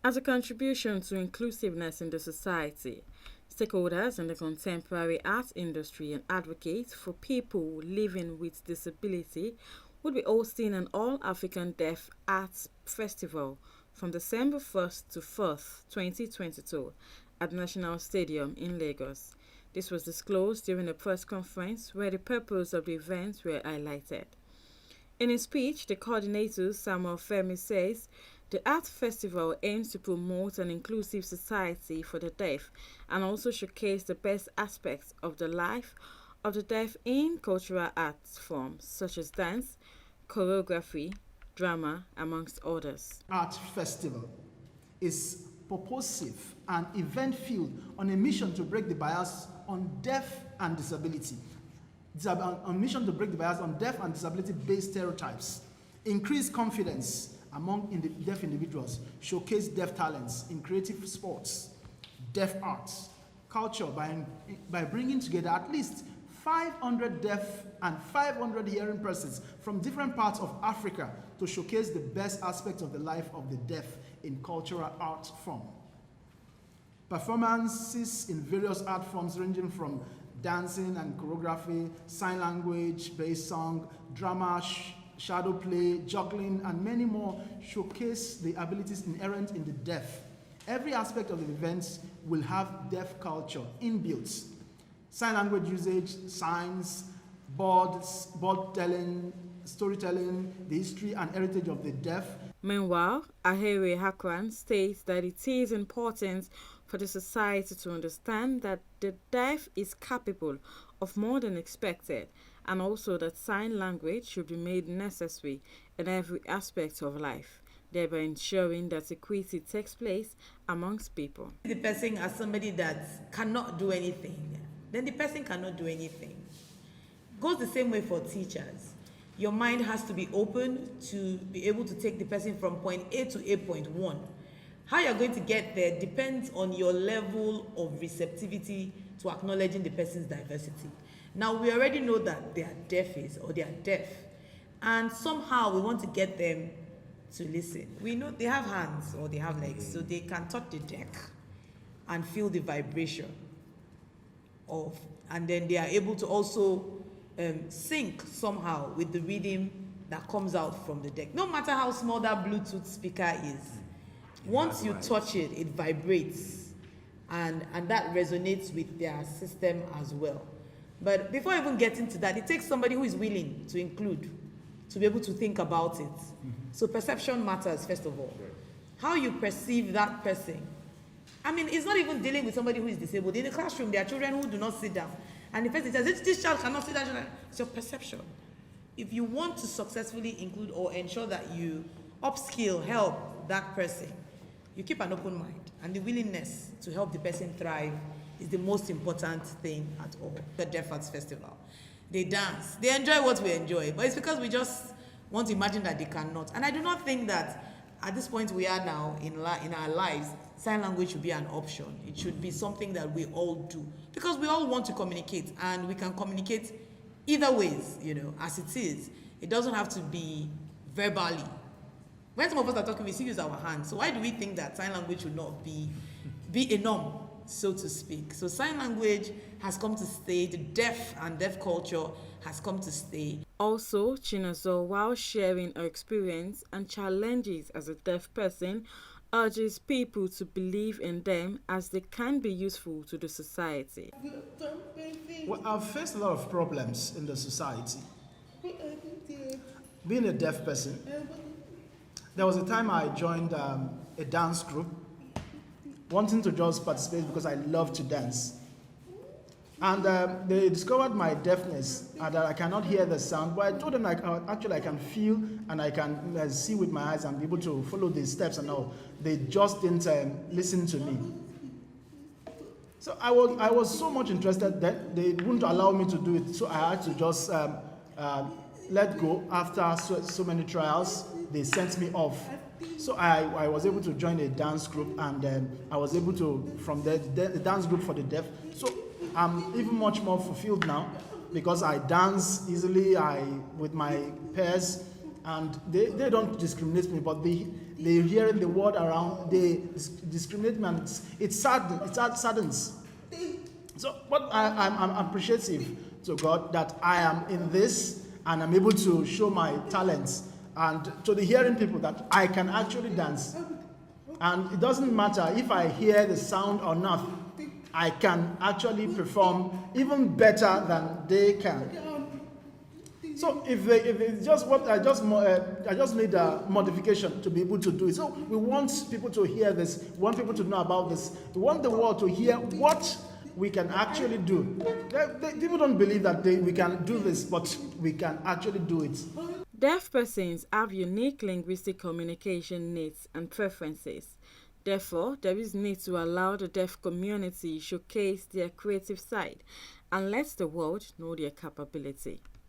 As a contribution to inclusiveness in the society, stakeholders in the contemporary art industry and advocates for people living with disability would be hosting an All-African Deaf Arts Festival from December 1st to 4th, 2022 at the National Stadium in Lagos. This was disclosed during a press conference where the purpose of the event were highlighted. In his speech, the coordinator, Samuel Femi, says the art festival aims to promote an inclusive society for the deaf and also showcase the best aspects of the life of the deaf in cultural art forms such as dance, choreography, drama, amongst others. Art Festival is purposive and event filled on a mission to break the bias on deaf and disability. It's on a mission to break the bias on deaf and disability-based stereotypes, increase confidence among deaf individuals, showcase deaf talents in creative sports, deaf arts, culture by bringing together at least 500 deaf and 500 hearing persons from different parts of Africa to showcase the best aspects of the life of the deaf in cultural art form. Performances in various art forms ranging from dancing and choreography, sign language, bass song, drama, shadow play, juggling, and many more showcase the abilities inherent in the deaf. Every aspect of the events will have deaf culture inbuilt. Sign language usage, signs, board telling, storytelling, the history and heritage of the deaf. Meanwhile, Ahere Hakwan states that it is important for the society to understand that the deaf is capable of more than expected, and also that sign language should be made necessary in every aspect of life, thereby ensuring that equity takes place amongst people. The person as somebody that cannot do anything, then the person cannot do anything. Goes the same way for teachers. Your mind has to be open to be able to take the person from point A to A point 1. How you're going to get there depends on your level of receptivity to acknowledging the person's diversity. Now, we already know that they are deafies or they are deaf, and somehow we want to get them to listen. We know they have hands or they have legs, so they can touch the deck and feel the vibration of, and then they are able to also sync somehow with the rhythm that comes out from the deck. No matter how small that Bluetooth speaker is, once you touch it, it vibrates, and that resonates with their system as well. But before even getting to that, it takes somebody who is willing to include, to be able to think about it. So perception matters, first of all. How you perceive that person. I mean, it's not even dealing with somebody who is disabled. In the classroom, there are children who do not sit down. And the person says, this child cannot sit down. It's your perception. If you want to successfully include or ensure that you upskill, help that person, you keep an open mind. And the willingness to help the person thrive is the most important thing at all. The Deaf Arts Festival. They dance. They enjoy what we enjoy. But it's because we just want to imagine that they cannot. And I do not think that at this point we are now in our lives, sign language should be an option. It should be something that we all do. Because we all want to communicate, and we can communicate either ways, as it is. It doesn't have to be verbally. When some of us are talking, we still use our hands. So why do we think that sign language should not be a norm, so to speak? So sign language has come to stay. The deaf and deaf culture has come to stay. Also, Chinazo, while sharing her experience and challenges as a deaf person, urges people to believe in them as they can be useful to the society. Well, I've faced a lot of problems in the society. Being a deaf person, there was a time I joined a dance group, wanting to just participate because I love to dance. And they discovered my deafness and that I cannot hear the sound, but I told them actually I can feel and I can see with my eyes and be able to follow the steps and all. They just didn't listen to me. So I was so much interested that they wouldn't allow me to do it, so I had to just let go. After so many trials, they sent me off. So I was able to join a dance group, and I was able to, from the dance group for the deaf. So I'm even much more fulfilled now because I dance easily with my peers, and they don't discriminate me, but the They hear the word around, they discriminate, and it saddens. So, but I'm appreciative to God that I am in this and I'm able to show my talents, and to the hearing people that I can actually dance. And it doesn't matter if I hear the sound or not, I can actually perform even better than they can. So if it's just what I just need a modification to be able to do it. So we want people to hear this, we want people to know about this, we want the world to hear what we can actually do. People don't believe that we can do this, but we can actually do it. Deaf persons have unique linguistic communication needs and preferences. Therefore, there is need to allow the deaf community showcase their creative side and let the world know their capability.